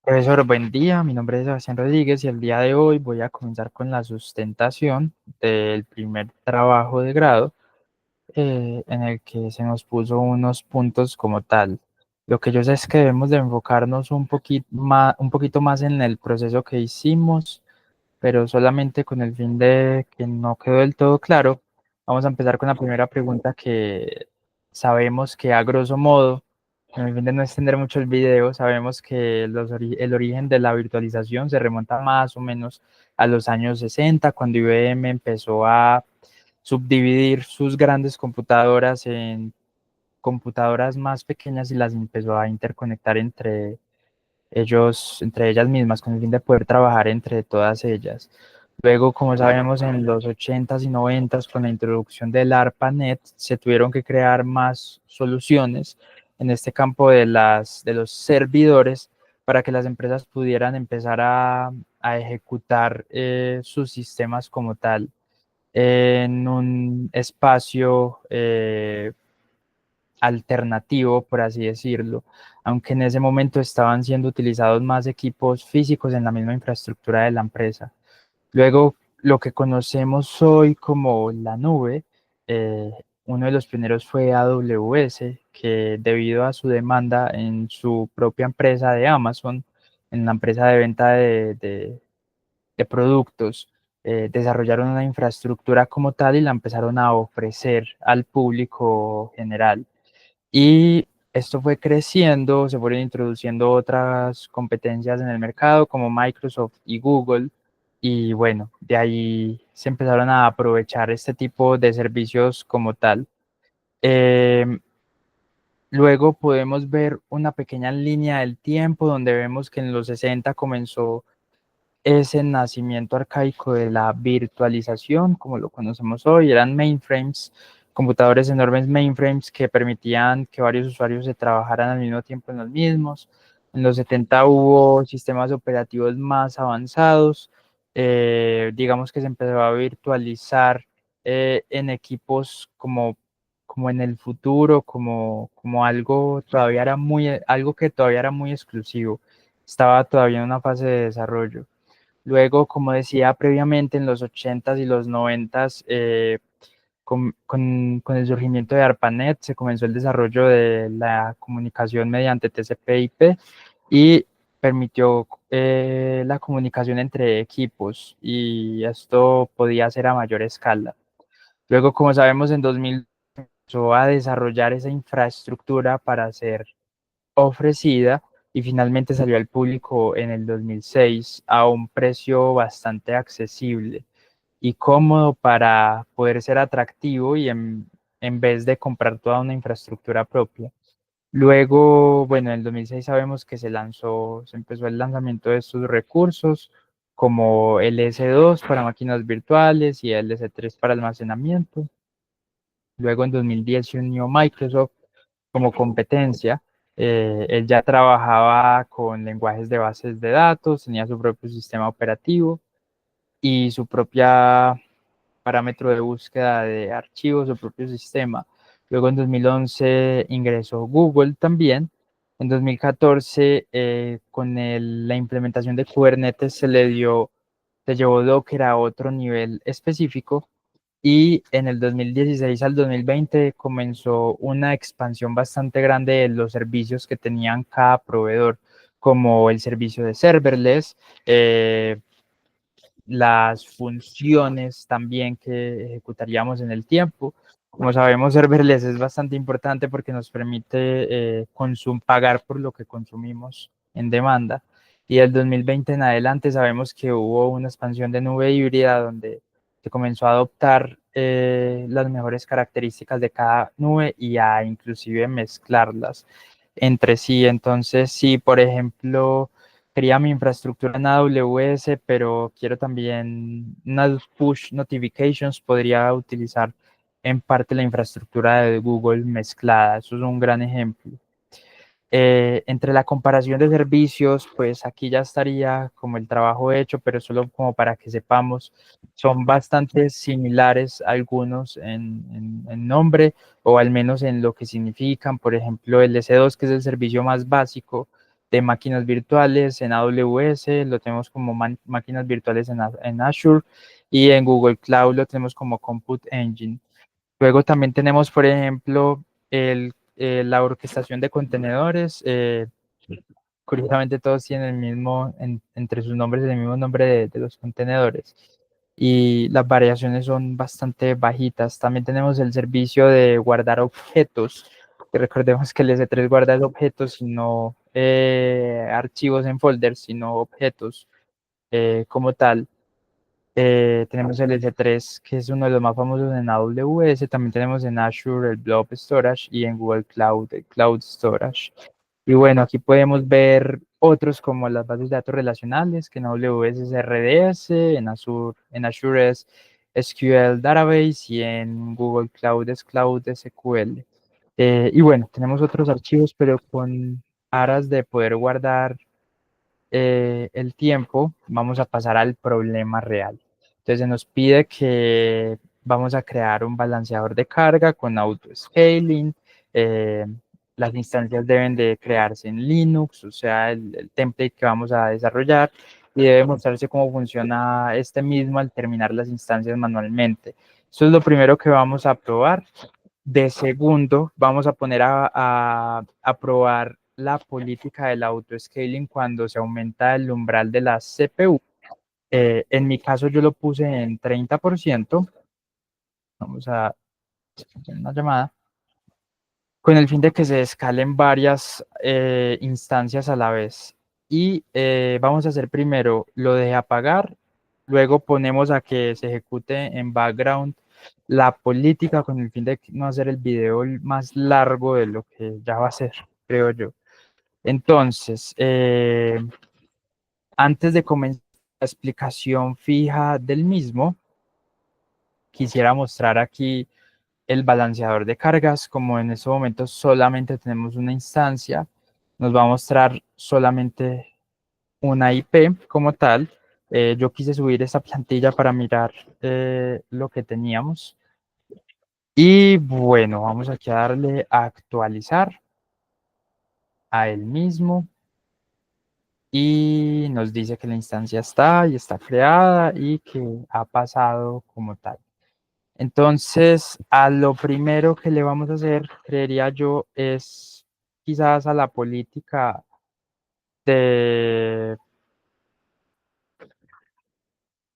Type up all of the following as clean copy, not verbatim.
Profesor, buen día. Mi nombre es Sebastián Rodríguez y el día de hoy voy a comenzar con la sustentación del primer trabajo de grado en el que se nos puso unos puntos como tal. Lo que yo sé es que debemos de enfocarnos un poquito más en el proceso que hicimos, pero solamente con el fin de que no quedó del todo claro. Vamos a empezar con la primera pregunta que sabemos que a grosso modo, con el fin de no extender mucho el video, sabemos que el origen de la virtualización se remonta más o menos a los años 60, cuando IBM empezó a subdividir sus grandes computadoras en computadoras más pequeñas y las empezó a interconectar entre ellas mismas, con el fin de poder trabajar entre todas ellas. Luego, como sabemos, en los 80s y 90s, con la introducción del ARPANET, se tuvieron que crear más soluciones en este campo de los servidores para que las empresas pudieran empezar a ejecutar sus sistemas como tal en un espacio alternativo, por así decirlo, aunque en ese momento estaban siendo utilizados más equipos físicos en la misma infraestructura de la empresa. Luego, lo que conocemos hoy como la nube, eh, uno de los pioneros fue AWS, que debido a su demanda en su propia empresa de Amazon, en la empresa de venta de productos, desarrollaron una infraestructura como tal y la empezaron a ofrecer al público general. Y esto fue creciendo, se fueron introduciendo otras competencias en el mercado como Microsoft y Google. Y bueno, de ahí se empezaron a aprovechar este tipo de servicios como tal. Eh, Luego podemos ver una pequeña línea del tiempo donde vemos que en los 60 comenzó ese nacimiento arcaico de la virtualización, como lo conocemos hoy. Eran mainframes, computadores enormes mainframes que permitían que varios usuarios se trabajaran al mismo tiempo en los mismos. En los 70 hubo sistemas operativos más avanzados, digamos que se empezó a virtualizar en equipos como en el futuro, como algo que todavía era muy exclusivo, estaba todavía en una fase de desarrollo. Luego, como decía previamente, en los 80s y los 90s, con el surgimiento de ARPANET, se comenzó el desarrollo de la comunicación mediante TCP/IP y permitió la comunicación entre equipos, y esto podía ser a mayor escala. Luego, como sabemos, en 2000 empezó a desarrollar esa infraestructura para ser ofrecida y finalmente salió al público en el 2006 a un precio bastante accesible y cómodo para poder ser atractivo y en vez de comprar toda una infraestructura propia. Luego, bueno, en el 2006 sabemos que se empezó el lanzamiento de estos recursos como el S2 para máquinas virtuales y el S3 para almacenamiento. Luego en 2010 se unió Microsoft como competencia. Él ya trabajaba con lenguajes de bases de datos, tenía su propio sistema operativo y su propia parámetro de búsqueda de archivos, su propio sistema. Luego en 2011 ingresó Google también. En 2014, con la implementación de Kubernetes, se llevó Docker a otro nivel específico, y en el 2016 al 2020 comenzó una expansión bastante grande de los servicios que tenían cada proveedor, como el servicio de serverless, las funciones también que ejecutaríamos en el tiempo. Como sabemos, serverless es bastante importante porque nos permite pagar por lo que consumimos en demanda. Y del 2020 en adelante sabemos que hubo una expansión de nube híbrida donde se comenzó a adoptar las mejores características de cada nube y a inclusive mezclarlas entre sí. Entonces, si por ejemplo quería mi infraestructura en AWS, pero quiero también unas push notifications, podría utilizar en parte la infraestructura de Google mezclada. Eso es un gran ejemplo. Entre la comparación de servicios, pues aquí ya estaría como el trabajo hecho, pero solo como para que sepamos, son bastante similares algunos en nombre, o al menos en lo que significan. Por ejemplo, el S2, que es el servicio más básico de máquinas virtuales en AWS, lo tenemos como máquinas virtuales en Azure, y en Google Cloud lo tenemos como Compute Engine. Luego también tenemos, por ejemplo, la orquestación de contenedores. Curiosamente todos tienen el mismo, entre sus nombres, el mismo nombre de los contenedores. Y las variaciones son bastante bajitas. También tenemos el servicio de guardar objetos, que recordemos que el S3 guarda objetos y no archivos en folders, sino objetos como tal. Tenemos el S3, que es uno de los más famosos en AWS. También tenemos en Azure el Blob Storage y en Google Cloud el Cloud Storage. Y bueno, aquí podemos ver otros como las bases de datos relacionales, que en AWS es RDS, en Azure es SQL Database y en Google Cloud es Cloud SQL. Y bueno, tenemos otros archivos, pero con aras de poder guardar el tiempo, vamos a pasar al problema real. Entonces se nos pide que vamos a crear un balanceador de carga con auto-scaling. Las instancias deben de crearse en Linux, o sea, el template que vamos a desarrollar, y debe mostrarse cómo funciona este mismo al terminar las instancias manualmente. Eso es lo primero que vamos a probar. De segundo, vamos a poner a probar la política del auto-scaling cuando se aumenta el umbral de la CPU. En mi caso yo lo puse en 30%. Vamos a hacer una llamada. Con el fin de que se escalen varias instancias a la vez. Y vamos a hacer primero lo de apagar, luego ponemos a que se ejecute en background la política con el fin de no hacer el video más largo de lo que ya va a ser, creo yo. Entonces, antes de comenzar la explicación fija del mismo, quisiera mostrar aquí el balanceador de cargas. Como en este momento solamente tenemos una instancia, nos va a mostrar solamente una IP como tal. Yo quise subir esta plantilla para mirar lo que teníamos. Y bueno, vamos aquí a darle a actualizar a él mismo. Y nos dice que la instancia está y está creada y que ha pasado como tal. Entonces, a lo primero que le vamos a hacer, creería yo, es quizás a la política de,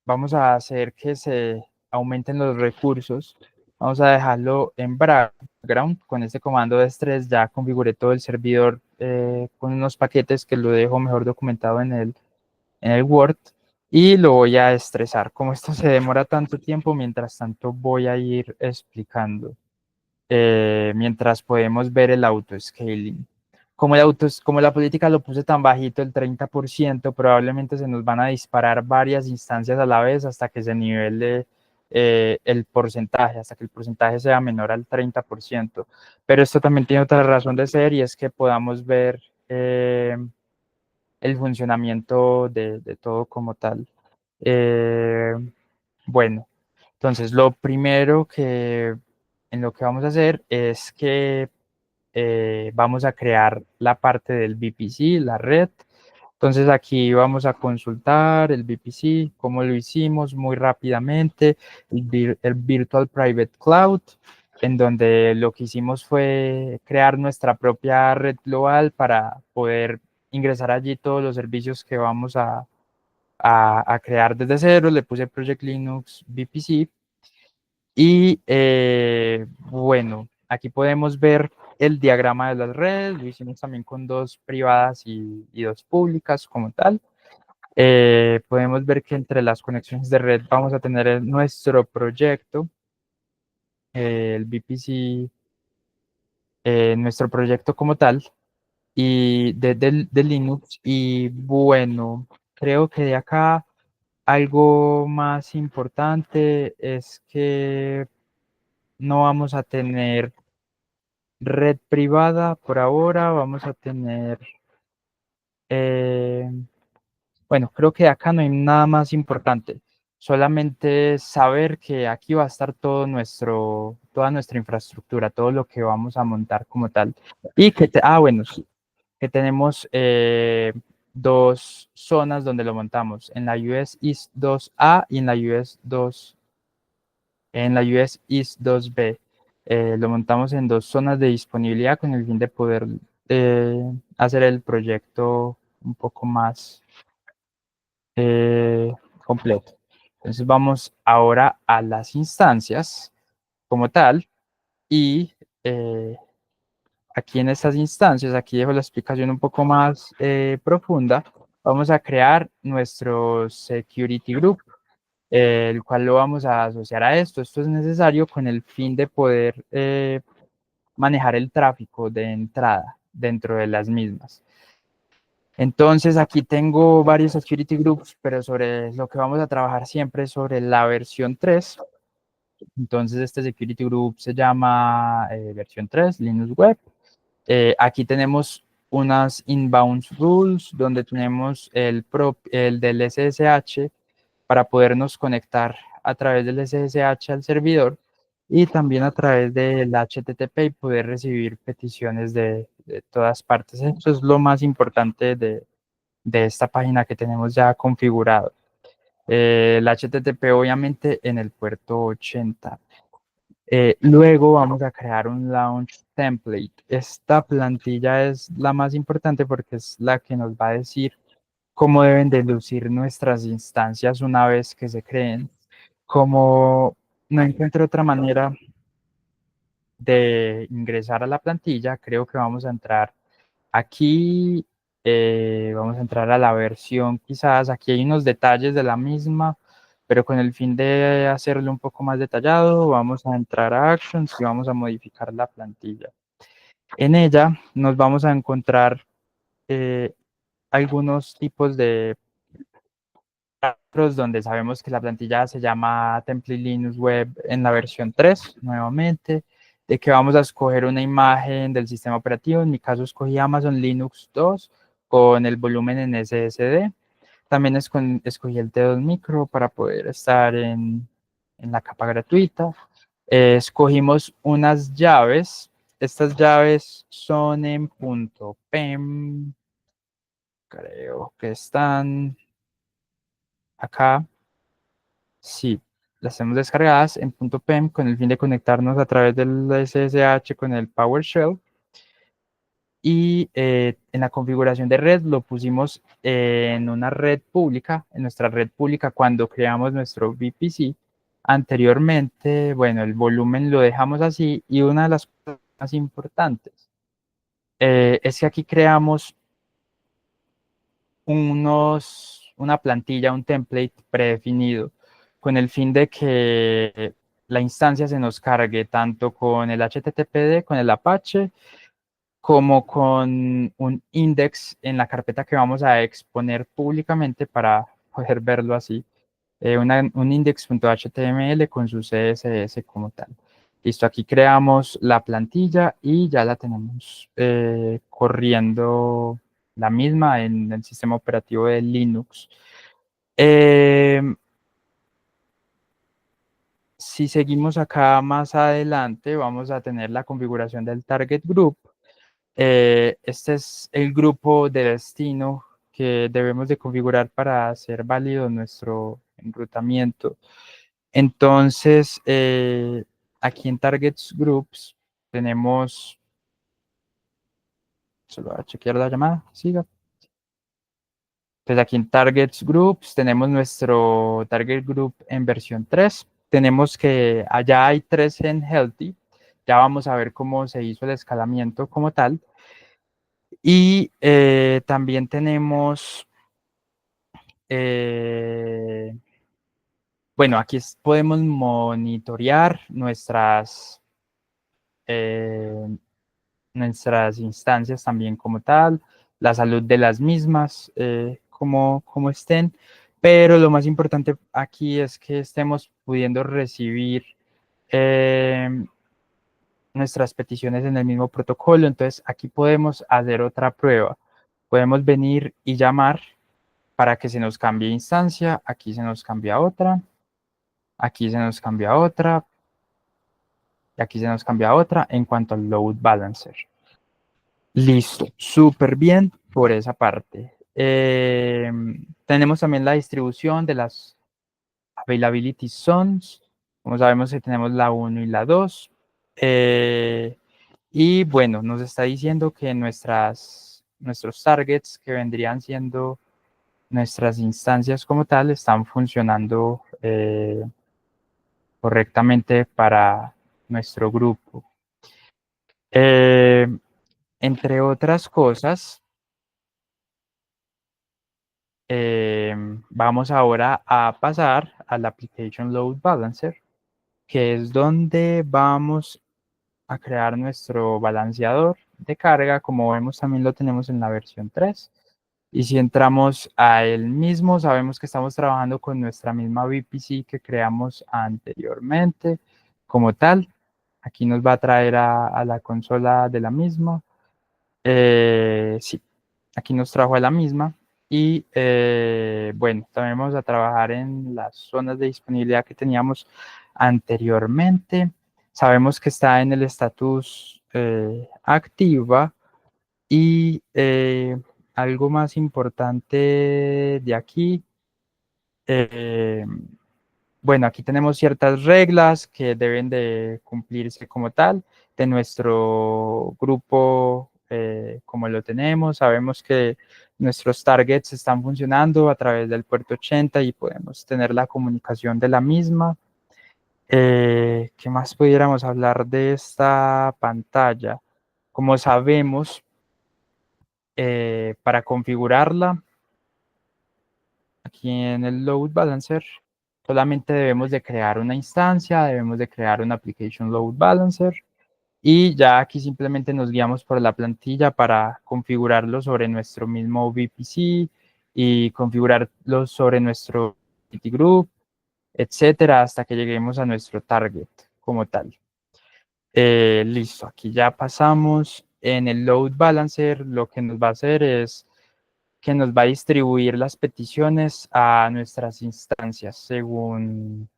vamos a hacer que se aumenten los recursos. Vamos a dejarlo en background. Con este comando de estrés ya configuré todo el servidor con unos paquetes que lo dejo mejor documentado en el Word. Y lo voy a estresar. Como esto se demora tanto tiempo, mientras tanto voy a ir explicando. Mientras podemos ver el auto-scaling. Como la política lo puse tan bajito, el 30%, probablemente se nos van a disparar varias instancias a la vez hasta que se nivele el porcentaje, hasta que el porcentaje sea menor al 30%. Pero esto también tiene otra razón de ser, y es que podamos ver el funcionamiento de todo como tal. Bueno, entonces lo primero en lo que vamos a hacer es que vamos a crear la parte del VPC, la red. Entonces aquí vamos a consultar el VPC, cómo lo hicimos muy rápidamente, el Virtual Private Cloud, en donde lo que hicimos fue crear nuestra propia red global para poder ingresar allí todos los servicios que vamos a crear desde cero. Le puse Project Linux VPC. Y bueno, aquí podemos ver el diagrama de las redes. Lo hicimos también con dos privadas y dos públicas como tal. Podemos ver que entre las conexiones de red vamos a tener nuestro proyecto, el VPC, nuestro proyecto como tal, y de Linux. Y bueno, creo que de acá algo más importante es que no vamos a tener red privada por ahora. Vamos a tener, eh, bueno, creo que acá no hay nada más importante. Solamente saber que aquí va a estar toda nuestra infraestructura, todo lo que vamos a montar como tal. Y que, bueno, sí. que tenemos dos zonas donde lo montamos, en la US East 2A y en la US East 2B. Lo montamos en dos zonas de disponibilidad con el fin de poder hacer el proyecto un poco más completo. Entonces vamos ahora a las instancias como tal y aquí en estas instancias, aquí dejo la explicación un poco más profunda, vamos a crear nuestro security group, el cual lo vamos a asociar a esto. Esto es necesario con el fin de poder manejar el tráfico de entrada dentro de las mismas. Entonces aquí tengo varios security groups, pero sobre lo que vamos a trabajar siempre es sobre la versión 3. Entonces este security group se llama versión 3, Linux Web. Aquí tenemos unas inbound rules donde tenemos el del SSH para podernos conectar a través del SSH al servidor y también a través del HTTP y poder recibir peticiones de todas partes. Eso es lo más importante de esta página que tenemos ya configurado. El HTTP obviamente en el puerto 80. Luego vamos a crear un launch template. Esta plantilla es la más importante porque es la que nos va a decir cómo deben de lucir nuestras instancias una vez que se creen. Como no encuentro otra manera de ingresar a la plantilla, creo que vamos a entrar aquí, vamos a entrar a la versión quizás, aquí hay unos detalles de la misma, pero con el fin de hacerlo un poco más detallado, vamos a entrar a Actions y vamos a modificar la plantilla. En ella nos vamos a encontrar algunos tipos de donde sabemos que la plantilla se llama Template Linux Web en la versión 3, nuevamente, de que vamos a escoger una imagen del sistema operativo. En mi caso escogí Amazon Linux 2 con el volumen en SSD. También escogí el T2 Micro para poder estar en la capa gratuita. Escogimos unas llaves. Estas llaves son en .pem, creo que están acá. Sí, las tenemos descargadas en .pem con el fin de conectarnos a través del SSH con el PowerShell. Y en la configuración de red lo pusimos en una red pública, en nuestra red pública cuando creamos nuestro VPC. Anteriormente, bueno, el volumen lo dejamos así y una de las cosas más importantes es que aquí creamos una plantilla, un template predefinido con el fin de que la instancia se nos cargue tanto con el HTTPD, con el Apache, como con un index en la carpeta que vamos a exponer públicamente para poder verlo así. Un index.html con su CSS como tal. Listo, aquí creamos la plantilla y ya la tenemos corriendo la misma en el sistema operativo de Linux. Si seguimos acá más adelante, vamos a tener la configuración del target group. Este es el grupo de destino que debemos de configurar para hacer válido nuestro enrutamiento. Entonces, aquí en Targets Groups tenemos, solo voy a chequear la llamada, siga. Entonces aquí en Targets Groups tenemos nuestro Target Group en versión 3. Tenemos que allá hay 3 en Healthy. Ya vamos a ver cómo se hizo el escalamiento como tal. Y también tenemos, bueno, aquí podemos monitorear nuestras instancias también como tal, la salud de las mismas, como estén, pero lo más importante aquí es que estemos pudiendo recibir nuestras peticiones en el mismo protocolo. Entonces aquí podemos hacer otra prueba. Podemos venir y llamar para que se nos cambie instancia. Aquí se nos cambia otra. Aquí se nos cambia otra. Y aquí se nos cambia otra en cuanto al load balancer. Listo, súper bien por esa parte. Tenemos también la distribución de las availability zones. Como sabemos que tenemos la 1 y la 2. Y bueno, nos está diciendo que nuestros targets, que vendrían siendo nuestras instancias como tal, están funcionando correctamente para nuestro grupo. Entre otras cosas, vamos ahora a pasar al Application Load Balancer, que es donde vamos a crear nuestro balanceador de carga. Como vemos, también lo tenemos en la versión 3. Y si entramos a él mismo, sabemos que estamos trabajando con nuestra misma VPC que creamos anteriormente como tal. Aquí nos va a traer a la consola de la misma. Sí, aquí nos trajo a la misma. Y bueno, también vamos a trabajar en las zonas de disponibilidad que teníamos anteriormente. Sabemos que está en el estatus activa. Y algo más importante de aquí, eh, bueno, aquí tenemos ciertas reglas que deben de cumplirse como tal de nuestro grupo, como lo tenemos. Sabemos que nuestros targets están funcionando a través del puerto 80 y podemos tener la comunicación de la misma. ¿Qué más pudiéramos hablar de esta pantalla? Como sabemos, para configurarla, aquí en el Load Balancer, solamente debemos de crear una instancia, debemos de crear un Application Load Balancer y ya aquí simplemente nos guiamos por la plantilla para configurarlo sobre nuestro mismo VPC y configurarlo sobre nuestro Entity Group, etcétera, hasta que lleguemos a nuestro target como tal. Listo, aquí ya pasamos en el Load Balancer. Lo que nos va a hacer es que nos va a distribuir las peticiones a nuestras instancias según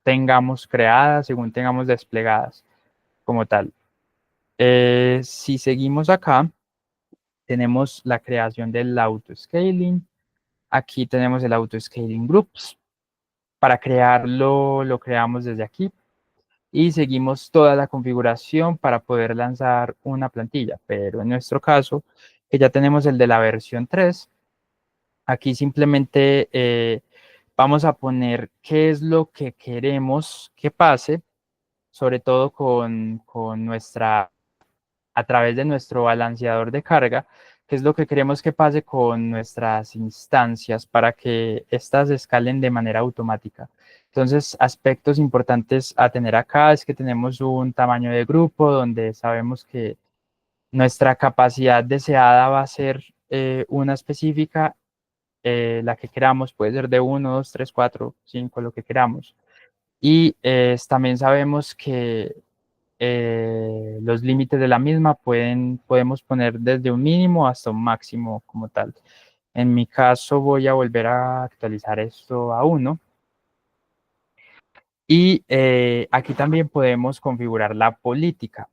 tengamos creadas, según tengamos desplegadas como tal. Si seguimos acá, tenemos la creación del auto-scaling. Aquí tenemos el auto-scaling groups. Para crearlo, lo creamos desde aquí. Y seguimos toda la configuración para poder lanzar una plantilla. Pero en nuestro caso, que ya tenemos el de la versión 3, aquí simplemente vamos a poner qué es lo que queremos que pase, sobre todo con nuestra, a través de nuestro balanceador de carga, qué es lo que queremos que pase con nuestras instancias para que éstas escalen de manera automática. Entonces, aspectos importantes a tener acá es que tenemos un tamaño de grupo donde sabemos que nuestra capacidad deseada va a ser una específica, la que queramos, puede ser de 1, 2, 3, 4, 5, lo que queramos. Y también sabemos que los límites de la misma podemos poner desde un mínimo hasta un máximo como tal. En mi caso voy a volver a actualizar esto a 1. Y aquí también podemos configurar la política,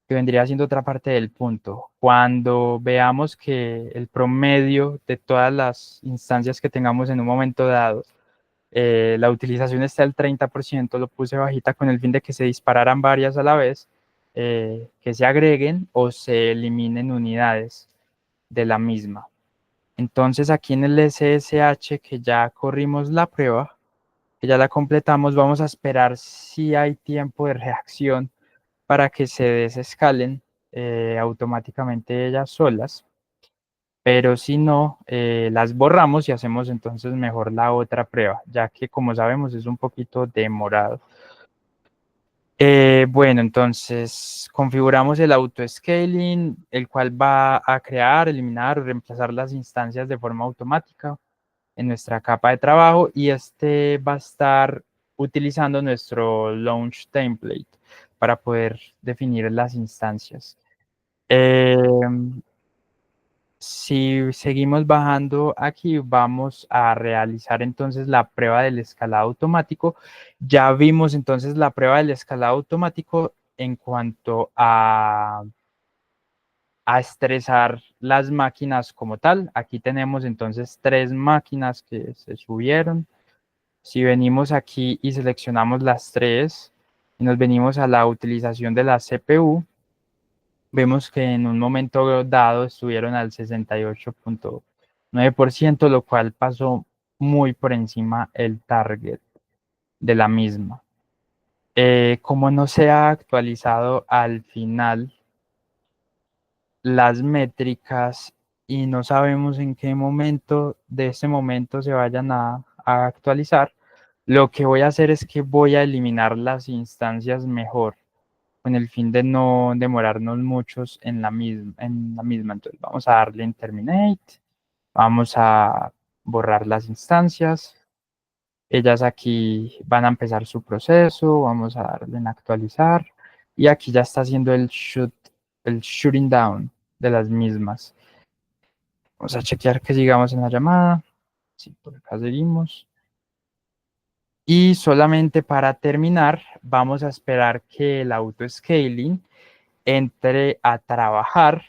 que vendría siendo otra parte del punto. Cuando veamos que el promedio de todas las instancias que tengamos en un momento dado, la utilización está al 30%, lo puse bajita con el fin de que se dispararan varias a la vez, que se agreguen o se eliminen unidades de la misma. Entonces aquí en el SSH, que ya corrimos la prueba, que ya la completamos, vamos a esperar si hay tiempo de reacción para que se desescalen automáticamente ellas solas. Pero si no, las borramos y hacemos entonces mejor la otra prueba, ya que como sabemos es un poquito demorado. Bueno, entonces configuramos el auto-scaling, el cual va a crear, eliminar o reemplazar las instancias de forma automática en nuestra capa de trabajo, y este va a estar utilizando nuestro launch template para poder definir las instancias. Si seguimos bajando aquí, vamos a realizar entonces la prueba del escalado automático. Ya vimos entonces la prueba del escalado automático en cuanto a a estresar las máquinas como tal. Aquí tenemos entonces 3 máquinas que se subieron. Si venimos aquí y seleccionamos las 3 y nos venimos a la utilización de la CPU, vemos que en un momento dado estuvieron al 68.9%, lo cual pasó muy por encima el target de la misma. Como no se ha actualizado al final las métricas y no sabemos en qué momento de ese momento se vayan a actualizar, lo que voy a hacer es que voy a eliminar las instancias mejor, con el fin de no demorarnos muchos en la misma. Entonces vamos a darle en Terminate, vamos a borrar las instancias. Ellas aquí van a empezar su proceso, vamos a darle en actualizar y aquí ya está haciendo el shutting down de las mismas. Vamos a chequear que sigamos en la llamada. Sí, por acá seguimos. Y solamente para terminar, vamos a esperar que el auto-scaling entre a trabajar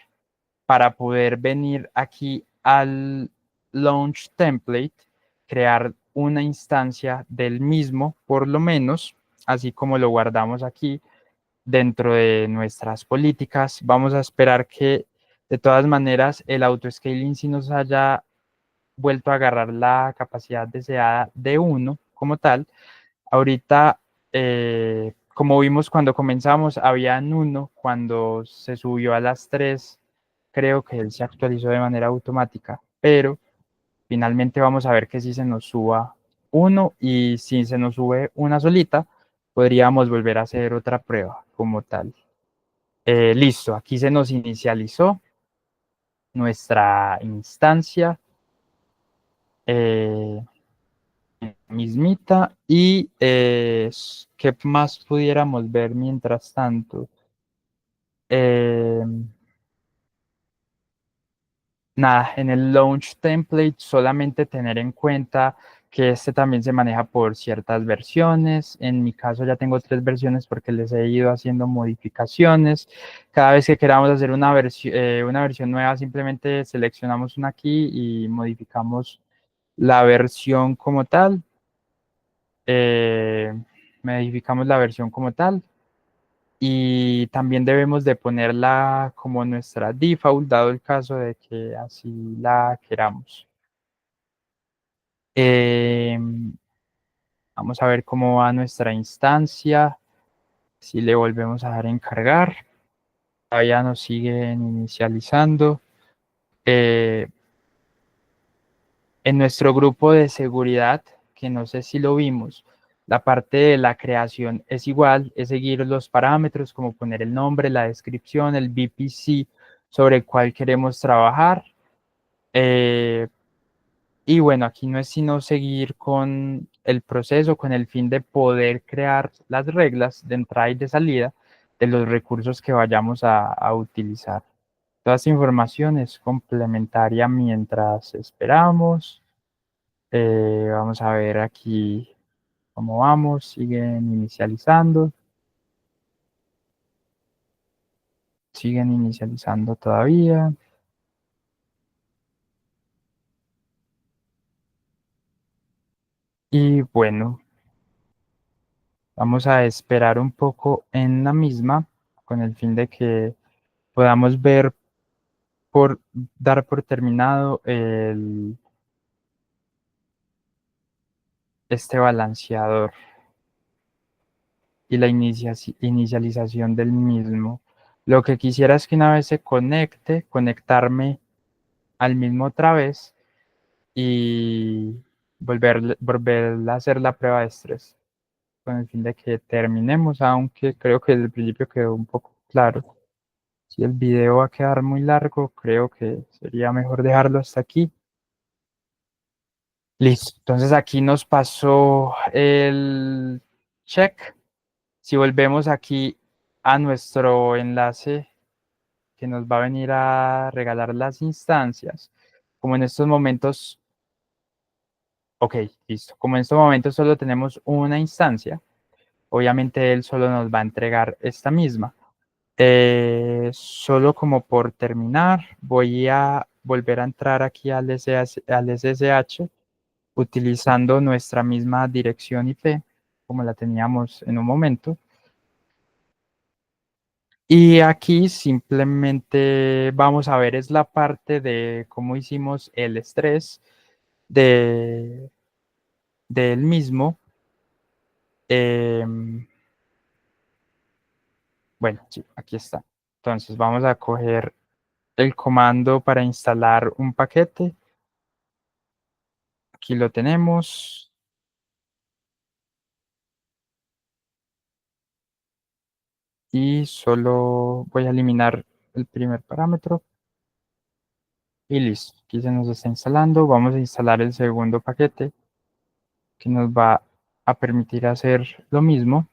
para poder venir aquí al launch template, crear una instancia del mismo, por lo menos, así como lo guardamos aquí dentro de nuestras políticas. Vamos a esperar que de todas maneras el auto-scaling sí nos haya vuelto a agarrar la capacidad deseada de 1 como tal. Ahorita, como vimos cuando comenzamos, había 1, cuando se subió a las 3, creo que él se actualizó de manera automática, pero finalmente vamos a ver que si se nos suba 1 y si se nos sube una solita, podríamos volver a hacer otra prueba como tal. Listo, aquí se nos inicializó nuestra instancia mismita y ¿qué más pudiéramos ver mientras tanto? Eh, Nada, en el launch template solamente tener en cuenta que este también se maneja por ciertas versiones. En mi caso ya tengo 3 versiones porque les he ido haciendo modificaciones. Cada vez que queramos hacer una versión nueva, simplemente seleccionamos una aquí y modificamos la versión como tal. Modificamos la versión como tal. Y también debemos de ponerla como nuestra default, dado el caso de que así la queramos. Vamos a ver cómo va nuestra instancia. Si le volvemos a dar en cargar, todavía nos siguen inicializando. En nuestro grupo de seguridad, que no sé si lo vimos, la parte de la creación es igual, es seguir los parámetros como poner el nombre, la descripción, el VPC sobre el cual queremos trabajar. Y bueno, aquí no es sino seguir con el proceso con el fin de poder crear las reglas de entrada y de salida de los recursos que vayamos a utilizar. Toda esta información es complementaria mientras esperamos. Vamos a ver aquí cómo vamos, siguen inicializando todavía. Y bueno, vamos a esperar un poco en la misma con el fin de que podamos ver dar por terminado este balanceador y la inicialización del mismo. Lo que quisiera es que una vez se conecte, conectarme al mismo otra vez y volver a hacer la prueba de estrés con el fin de que terminemos, aunque creo que desde el principio quedó un poco claro. Si el video va a quedar muy largo, creo que sería mejor dejarlo hasta aquí. Listo, entonces aquí nos pasó el check. Si volvemos aquí a nuestro enlace que nos va a venir a regalar las instancias, como en estos momentos, ok, listo, como en estos momentos solo tenemos una instancia, obviamente él solo nos va a entregar esta misma. Solo como por terminar, voy a volver a entrar aquí al SSH utilizando nuestra misma dirección IP, como la teníamos en un momento. Y aquí simplemente vamos a ver es la parte de cómo hicimos el estrés de, del mismo. Bueno, sí, aquí está. Entonces vamos a coger el comando para instalar un paquete. Aquí lo tenemos. Y solo voy a eliminar el primer parámetro. Y listo. Aquí se nos está instalando. Vamos a instalar el segundo paquete que nos va a permitir hacer lo mismo.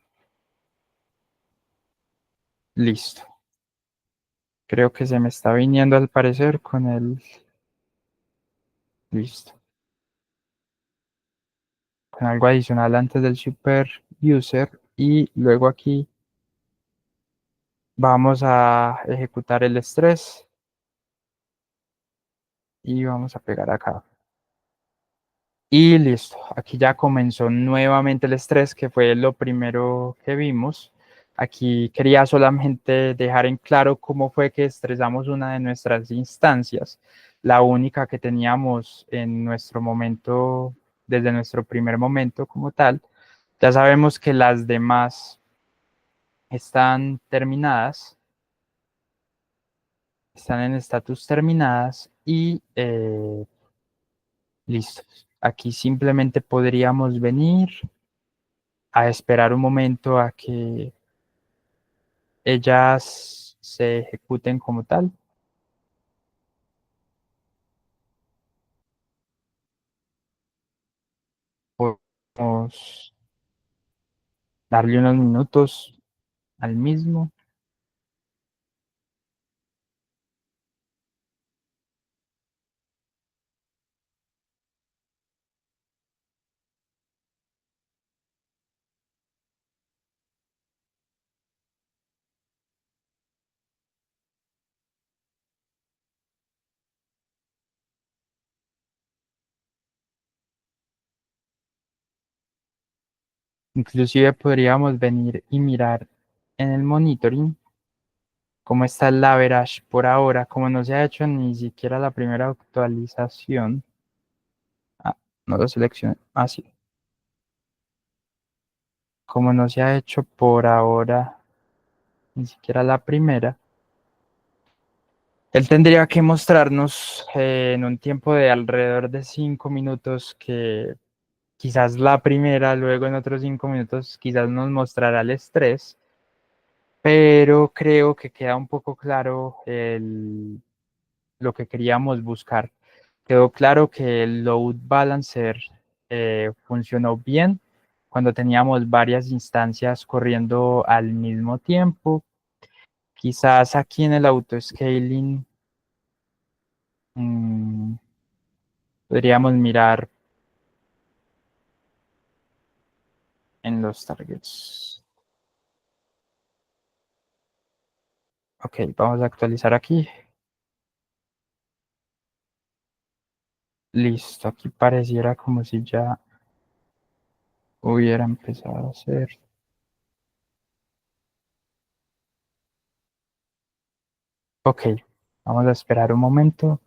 Listo. Creo que se me está viniendo al parecer con el... Listo. Con algo adicional antes del super user. Y luego aquí vamos a ejecutar el estrés. Y vamos a pegar acá. Y listo. Aquí ya comenzó nuevamente el estrés, que fue lo primero que vimos. Aquí quería solamente dejar en claro cómo fue que estresamos una de nuestras instancias, la única que teníamos en nuestro momento, desde nuestro primer momento como tal. Ya sabemos que las demás están terminadas, están en estatus terminadas y listo. Aquí simplemente podríamos venir a esperar un momento a que ellas se ejecuten como tal. Podemos darle unos minutos al mismo. Inclusive podríamos venir y mirar en el monitoring cómo está el average por ahora, como no se ha hecho ni siquiera la primera actualización. Ah, no lo seleccioné. Ah, sí. Como no se ha hecho por ahora ni siquiera la primera, él tendría que mostrarnos en un tiempo de alrededor de 5 minutos que quizás la primera, luego en otros 5 minutos quizás nos mostrará el estrés, pero creo que queda un poco claro lo que queríamos buscar. Quedó claro que el load balancer funcionó bien cuando teníamos varias instancias corriendo al mismo tiempo. Quizás aquí en el autoscaling mmm, podríamos mirar en los targets. Ok, vamos a actualizar aquí. Listo, aquí pareciera como si ya hubiera empezado a hacer. Ok, vamos a esperar un momento.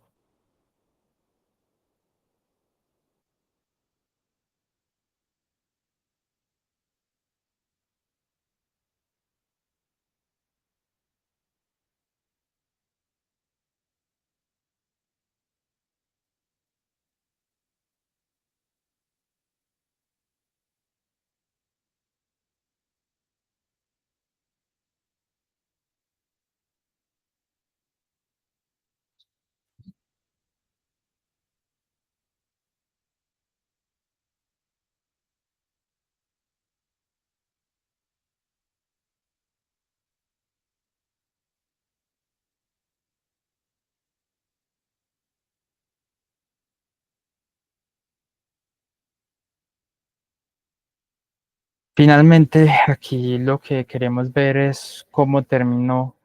Finalmente, aquí lo que queremos ver es cómo terminó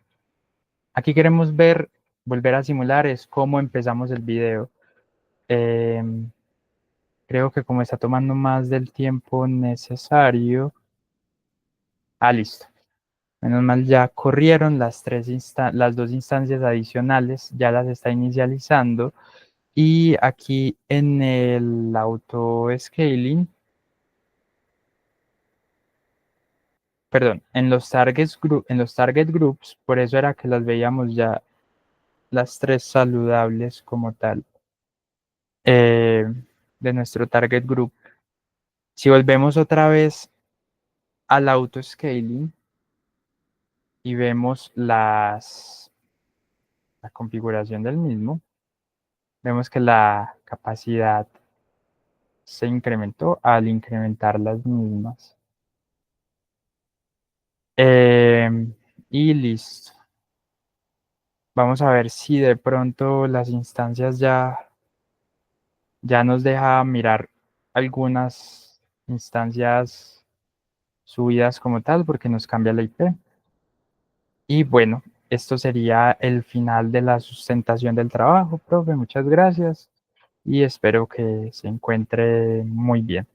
Aquí queremos ver, volver a simular es cómo empezamos el video. Creo que como está tomando más del tiempo necesario. Ah, listo. Menos mal ya corrieron las dos instancias adicionales, ya las está inicializando. Y aquí en el auto scaling, perdón, en los target groups, por eso era que las veíamos ya las tres saludables como tal, eh, de nuestro target group. Si volvemos otra vez al auto scaling y vemos la configuración del mismo, vemos que la capacidad se incrementó al incrementar las mismas. Y listo. Vamos a ver si de pronto las instancias ya nos deja mirar algunas instancias subidas como tal, porque nos cambia la IP. Y bueno, esto sería el final de la sustentación del trabajo, profe. Muchas gracias y espero que se encuentre muy bien.